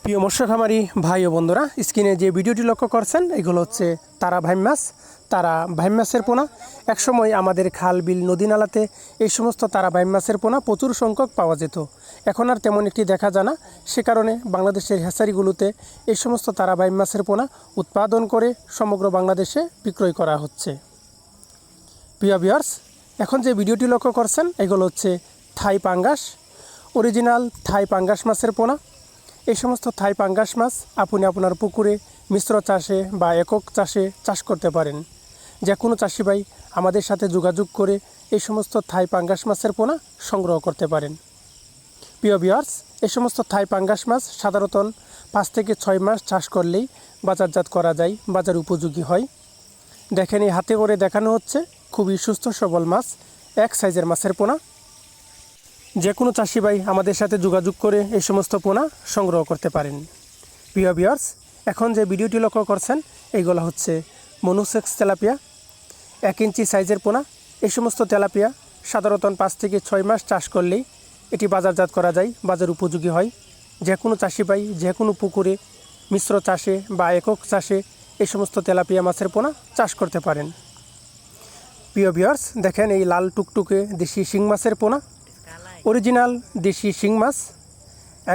প্রিয় মৎস্য খামারি ভাই ও বন্ধুরা, স্ক্রিনে যে ভিডিওটি লক্ষ্য করছেন এগুলো হচ্ছে তারা ভাইম মাছ। তারা ভাইম মাছের পোনা একসময় আমাদের খাল বিল নদী নালাতে এই সমস্ত তারা ভাইম মাছের পোনা প্রচুর সংখ্যক পাওয়া যেত। এখন আর তেমন একটি দেখা যায় না। সে কারণে বাংলাদেশের হ্যাচারিগুলোতে এই সমস্ত তারা ভাইম মাছের পোনা উৎপাদন করে সমগ্র বাংলাদেশে বিক্রয় করা হচ্ছে। প্রিয় ভিউয়ার্স, এখন যে ভিডিওটি লক্ষ্য করছেন এগুলো হচ্ছে থাই পাঙ্গাস, অরিজিনাল থাই পাঙ্গাস মাছের পোনা। এই সমস্ত থাই পাঙ্গাস মাছ আপনি আপনার পুকুরে মিশ্র চাষে বা একক চাষে চাষ করতে পারেন। যে কোনো চাষি ভাই আমাদের সাথে যোগাযোগ করে এই সমস্ত থাই পাঙ্গাস মাছের পোনা সংগ্রহ করতে পারেন। প্রিয় ভিউয়ার্স, এই সমস্ত থাই পাঙ্গাস মাছ সাধারণত 5 থেকে 6 মাস চাষ করলেই বাজারজাত করা যায়, বাজার উপযোগী হয়। দেখেন, এই হাতে করে দেখানো হচ্ছে খুবই সুস্থ সবল মাছ, এক সাইজের মাছের পোনা। যে কোনো চাষি ভাই আমাদের সাথে যোগাযোগ করে এই সমস্ত পোনা সংগ্রহ করতে পারেন। প্রিয় ভিউয়ার্স, এখন যে ভিডিওটি লক্ষ্য করছেন এইগুলো হচ্ছে মনুসেক্স তেলাপিয়া, 1 ইঞ্চি সাইজের পোনা। এই সমস্ত তেলাপিয়া সাধারণত 5 থেকে 6 মাস চাষ করলেই এটি বাজারজাত করা যায়, বাজার উপযোগী হয়। যে কোনো চাষি ভাই যে কোনো পুকুরে মিশ্র চাষে বা একক চাষে এই সমস্ত তেলাপিয়া মাছের পোনা চাষ করতে পারেন। প্রিয় ভিউয়ার্স, দেখেন এই লাল টুকটুকে দেশি শিং মাছের পোনা, অরিজিনাল দেশি শিং মাছ,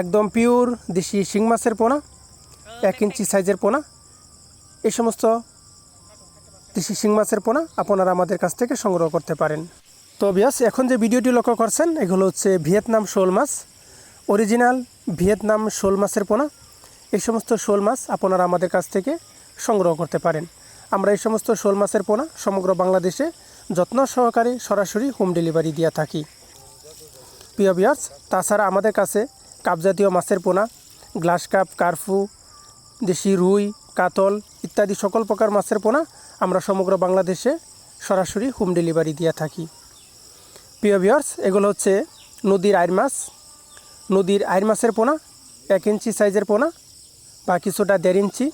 একদম পিওর দেশি শিং মাছের পোনা, 1 ইঞ্চি সাইজের পোনা। এই সমস্ত দেশি শিং মাছের পোনা আপনারা আমাদের কাছ থেকে সংগ্রহ করতে পারেন। তো ভিউয়ার্স, এখন যে ভিডিওটি লক্ষ্য করছেন এগুলো হচ্ছে ভিয়েতনাম শোল মাছ, অরিজিনাল ভিয়েতনাম শোল মাছের পোনা। এই সমস্ত শোল মাছ আপনারা আমাদের কাছ থেকে সংগ্রহ করতে পারেন। আমরা এই সমস্ত শোল মাছের পোনা সমগ্র বাংলাদেশে যত্ন সহকারে সরাসরি হোম ডেলিভারি দিয়ে থাকি। প্রিয় ভিউয়ার্স, তাছাড়া আমাদের কাছে কাপজাতীয় মাছের পোনা, গ্লাস কাপ, কার্ফু, দেশি রুই, কাতল ইত্যাদি সকল প্রকার মাছের পোনা আমরা সমগ্র বাংলাদেশে সরাসরি হোম ডেলিভারি দিয়ে থাকি। প্রিয় ভিউয়ার্স, এগুলো হচ্ছে নদীর আইর মাছ, নদীর আইর মাছের পোনা, 1 ইঞ্চি সাইজের পোনা বা কিছুটা 1.5 ইঞ্চি।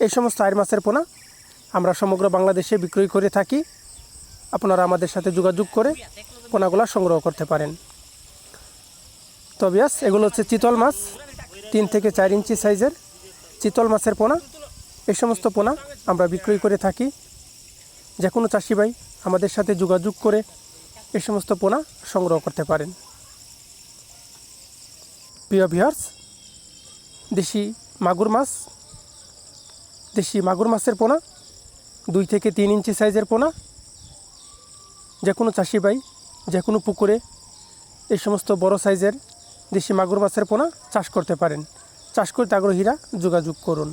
এই সমস্ত আইর মাছের পোনা আমরা সমগ্র বাংলাদেশে বিক্রয় করে থাকি। আপনারা আমাদের সাথে যোগাযোগ করে পোনাগুলো সংগ্রহ করতে পারেন। তো ভিউয়ার্স, এগুলো হচ্ছে চিতল মাছ, 3 থেকে 4 ইঞ্চি সাইজের চিতল মাছের পোনা। এই সমস্ত পোনা আমরা বিক্রয় করে থাকি। যে কোনো চাষি ভাই আমাদের সাথে যোগাযোগ করে এই সমস্ত পোনা সংগ্রহ করতে পারেন। প্রিয় ভিউয়ার্স, দেশি মাগুর মাছ, দেশি মাগুর মাছের পোনা, 2 থেকে 3 ইঞ্চি সাইজের পোনা। যে কোনো চাষি ভাই যে কোনো পুকুরে এই সমস্ত বড় সাইজের দেশি মাগুর মাছের পোনা চাষ করতে পারেন। চাষ করতে আগ্রহীরা যোগাযোগ করুন।